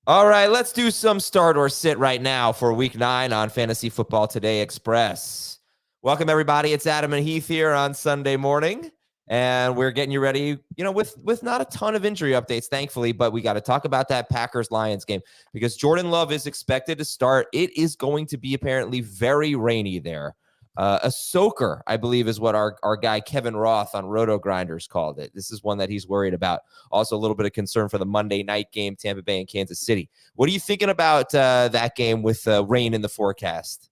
All right, let's do some start or sit right now for week 9 on Fantasy Football Today Express. Welcome, everybody. It's Adam and Heath here on Sunday morning, and we're getting you ready, with not a ton of injury updates, thankfully, but we got to talk about that Packers-Lions game because Jordan Love is expected to start. It is going to be apparently very rainy there. A soaker, I believe, is what our guy Kevin Roth on Roto Grinders called it. This is one that he's worried about. Also, a little bit of concern for the Monday night game, Tampa Bay and Kansas City. What are you thinking about that game with rain in the forecast?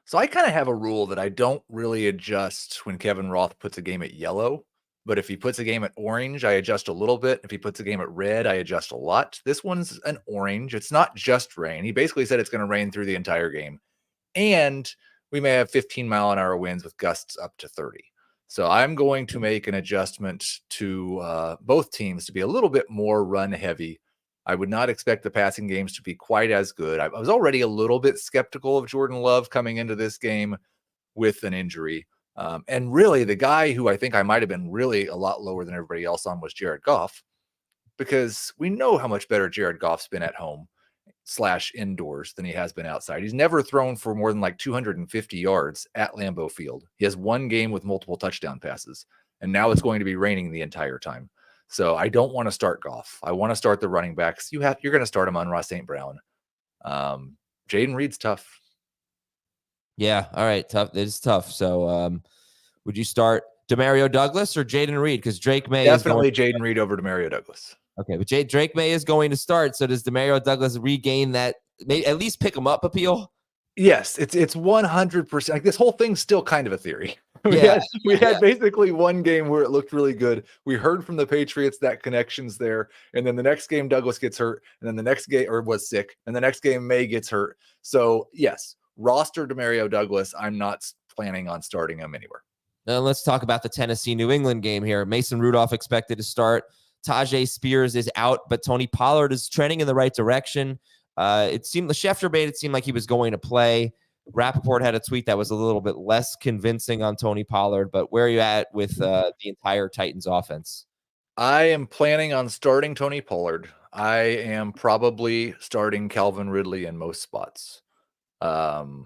So I kind of have a rule that I don't really adjust when Kevin Roth puts a game at yellow. But if he puts a game at orange, I adjust a little bit. If he puts a game at red, I adjust a lot. This one's an orange. It's not just rain. He basically said it's going to rain through the entire game. And we may have 15-mile-an-hour winds with gusts up to 30. So I'm going to make an adjustment to both teams to be a little bit more run heavy. I would not expect the passing games to be quite as good. I was already a little bit skeptical of Jordan Love coming into this game with an injury. And really, the guy who I think I might have been really a lot lower than everybody else on was Jared Goff, because we know how much better Jared Goff's been at home / indoors than he has been outside. He's never thrown for more than like 250 yards at Lambeau Field. He has one game with multiple touchdown passes, and now it's going to be raining the entire time. So I don't want to start Goff. I want to start the running backs. You're going to start him on Ross St. Brown. Jayden Reed's tough. Yeah, all right, tough. It is tough. So would you start Demario Douglas or Jayden Reed? Because Drake Maye definitely Jayden Reed over Demario Douglas. Okay, but Drake Maye is going to start. So does Demario Douglas regain that, at least pick him up appeal? Yes, it's 100%. Like, this whole thing's still kind of a theory. We had basically one game where it looked really good. We heard from the Patriots that connection's there, and then the next game Douglas gets hurt, and then the next game was sick, and the next game Maye gets hurt. So yes, roster Demario Douglas. I'm not planning on starting him anywhere. Now let's talk about the Tennessee New England game here. Mason Rudolph expected to start. Tajay Spears is out, but Tony Pollard is trending in the right direction. It seemed the Schefter bait, it seemed like he was going to play. Rappaport had a tweet that was a little bit less convincing on Tony Pollard, but where are you at with the entire Titans offense? I am planning on starting Tony Pollard. I am probably starting Calvin Ridley in most spots. I've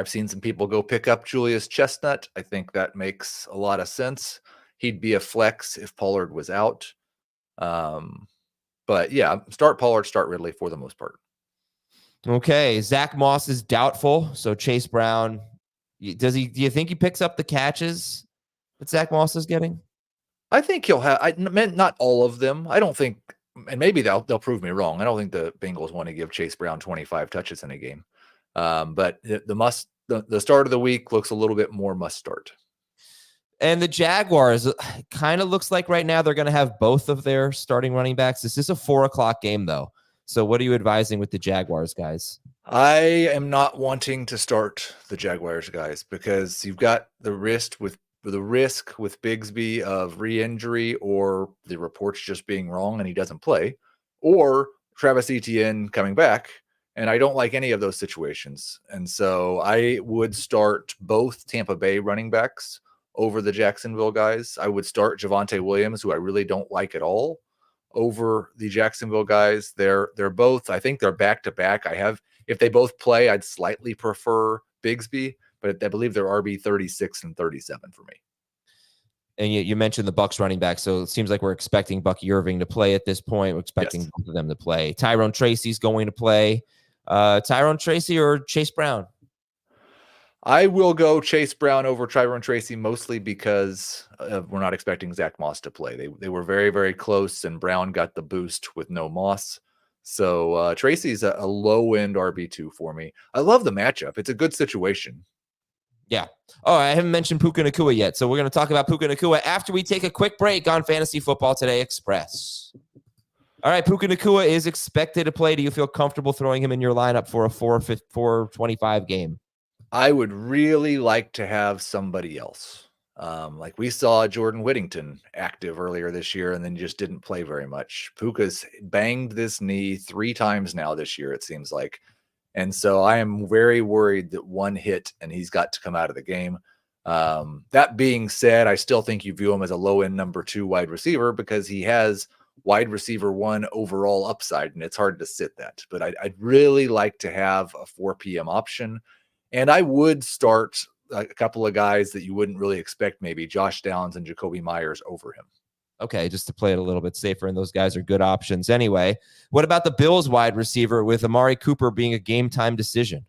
seen some people go pick up Julius Chestnut. I think that makes a lot of sense. He'd be a flex if Pollard was out. But yeah, start Pollard, start Ridley for the most part. Okay, Zach Moss is doubtful. So Chase Brown, do you think he picks up the catches that Zach Moss is getting? I think he'll have. I meant not all of them. I don't think, and maybe they'll prove me wrong. I don't think the Bengals want to give Chase Brown 25 touches in a game. But the start of the week looks a little bit more must start. And the Jaguars, kind of looks like right now they're going to have both of their starting running backs. This is a 4:00 game, though. So what are you advising with the Jaguars, guys? I am not wanting to start the Jaguars, guys, because you've got the risk with Bigsby of re-injury, or the reports just being wrong and he doesn't play, or Travis Etienne coming back. And I don't like any of those situations. And so I would start both Tampa Bay running backs over the Jacksonville guys. I would start Javonte Williams, who I really don't like at all, over the Jacksonville guys. They're both, I think they're back-to-back. If they both play, I'd slightly prefer Bigsby, but I believe they're RB 36 and 37 for me. And you mentioned the Bucs running back, so it seems like we're expecting Bucky Irving to play at this point. We're expecting both of them to play. Tyrone Tracy's going to play. Tyrone Tracy or Chase Brown? I will go Chase Brown over Tyrone Tracy, mostly because we're not expecting Zach Moss to play. They were very, very close, and Brown got the boost with no Moss. So Tracy's a low-end RB2 for me. I love the matchup. It's a good situation. Yeah. Oh, I haven't mentioned Puka Nacua yet, so we're going to talk about Puka Nacua after we take a quick break on Fantasy Football Today Express. All right, Puka Nacua is expected to play. Do you feel comfortable throwing him in your lineup for a 4-25 game? I would really like to have somebody else. Like we saw Jordan Whittington active earlier this year and then just didn't play very much. Puka's banged this knee 3 times now this year, it seems like. And so I am very worried that one hit and he's got to come out of the game. That being said, I still think you view him as a low-end number 2 wide receiver because he has wide receiver 1 overall upside, and it's hard to sit that. But I'd really like to have a 4 p.m. option, and I would start a couple of guys that you wouldn't really expect, maybe Josh Downs and Jacoby Myers over him. Okay, just to play it a little bit safer, and those guys are good options anyway. What about the Bills wide receiver with Amari Cooper being a game time decision?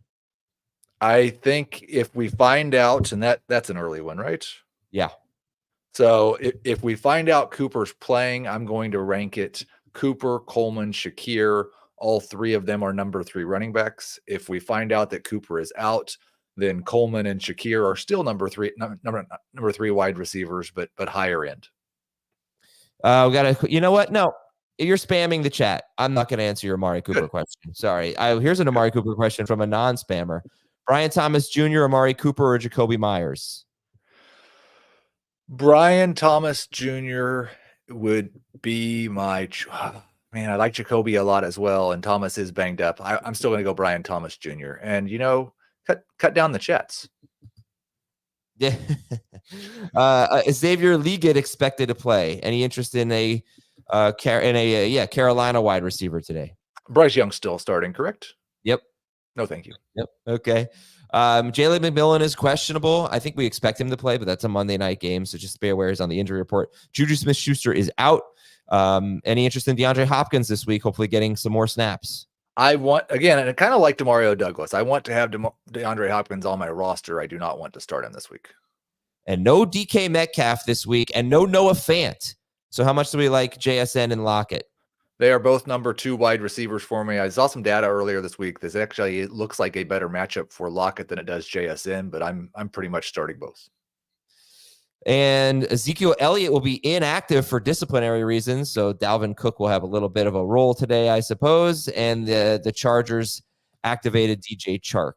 I think if we find out, and that's an early one, right? Yeah. So if we find out Cooper's playing, I'm going to rank it Cooper, Coleman, Shakir. All 3 of them are number 3 running backs. If we find out that Cooper is out, then Coleman and Shakir are still number 3 wide receivers, but higher end. We got to, you know what? No, you're spamming the chat. I'm not going to answer your Amari Cooper question. Sorry. Here's an Amari Cooper question from a non-spammer. Brian Thomas Jr., Amari Cooper, or Jacoby Myers? Brian Thomas Jr. would be my man. I like Jacoby a lot as well, and Thomas is banged up. I'm still going to go Brian Thomas Jr. And cut down the chats. Yeah. Xavier Liggett expected to play. Any interest in a Carolina wide receiver today? Bryce Young still starting, correct? Yep. No, thank you. Yep. Okay. Jalen McMillan is questionable. I think we expect him to play, but that's a Monday night game, so just be aware he's on the injury report. Juju Smith-Schuster is out. Any interest in DeAndre Hopkins this week? Hopefully getting some more snaps. I want, again, and kind of like Demario Douglas, I want to have DeAndre Hopkins on my roster. I do not want to start him this week. And no DK Metcalf this week, and no Noah Fant. So how much do we like JSN and Lockett? They are both number 2 wide receivers for me. I saw some data earlier this week. It looks like a better matchup for Lockett than it does JSN, but I'm pretty much starting both. And Ezekiel Elliott will be inactive for disciplinary reasons, so Dalvin Cook will have a little bit of a role today, I suppose. And the Chargers activated DJ Chark.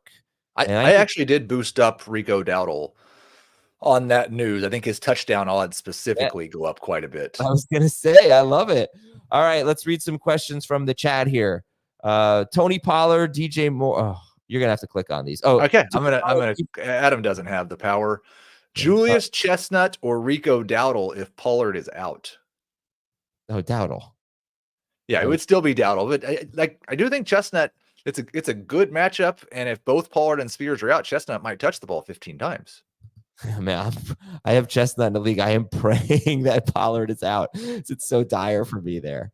I actually did boost up Rico Dowdle on that news. I think his touchdown odds specifically go up quite a bit. I was going to say, I love it. All right, let's read some questions from the chat here. Tony Pollard, DJ Moore. Oh, you're going to have to click on these. Oh, okay. Adam doesn't have the power. Julius Chestnut or Rico Dowdle if Pollard is out? Oh, Dowdle. Yeah, it would still be Dowdle, but I do think Chestnut, it's a good matchup, and if both Pollard and Spears are out, Chestnut might touch the ball 15 times. Man, I have Chestnut in the league. I am praying that Pollard is out. It's so dire for me there.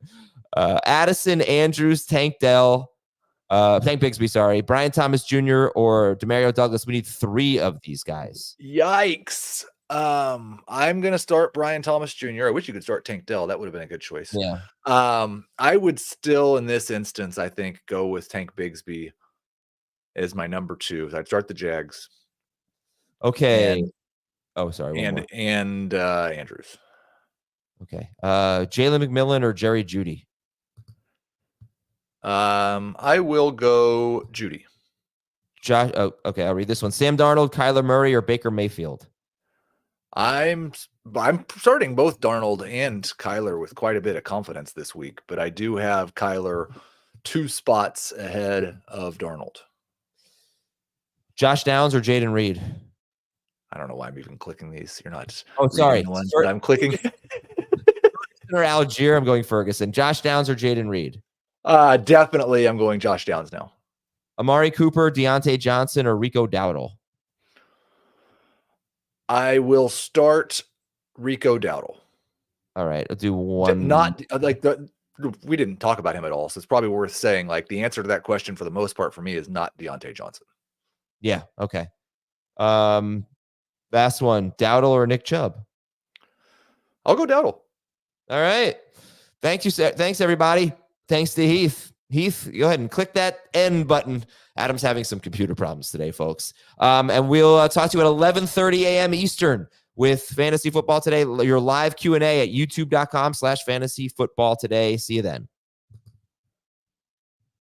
Addison, Andrews, Tank Bigsby, sorry. Brian Thomas Jr. or Demario Douglas. We need 3 of these guys. Yikes. I'm going to start Brian Thomas Jr. I wish you could start Tank Dell. That would have been a good choice. Yeah. I would still, in this instance, I think, go with Tank Bigsby as my number 2. I'd start the Jags. Okay. Sorry. And Andrews. Okay. Jalen McMillan or Jerry Jeudy? I will go Judy. Josh. Oh, okay. I'll read this one. Sam Darnold, Kyler Murray, or Baker Mayfield? I'm starting both Darnold and Kyler with quite a bit of confidence this week, but I do have Kyler 2 spots ahead of Darnold. Josh Downs or Jayden Reed? I don't know why I'm even clicking these. You're not. Oh, sorry. Ones, but I'm clicking. Or Algier, I'm going Ferguson. Josh Downs or Jayden Reed? Definitely I'm going Josh Downs now. Amari Cooper, Deontay Johnson, or Rico Dowdle? I will start Rico Dowdle. All right. I'll do one. We didn't talk about him at all, so it's probably worth saying, the answer to that question for the most part for me is not Deontay Johnson. Yeah. Okay. Last one, Dowdle or Nick Chubb? I'll go Dowdle. All right. Thank you. Thanks, everybody. Thanks to Heath. Heath, go ahead and click that end button. Adam's having some computer problems today, folks. And we'll talk to you at 11:30 a.m. Eastern with Fantasy Football Today, your live Q&A at youtube.com/fantasyfootballtoday. See you then.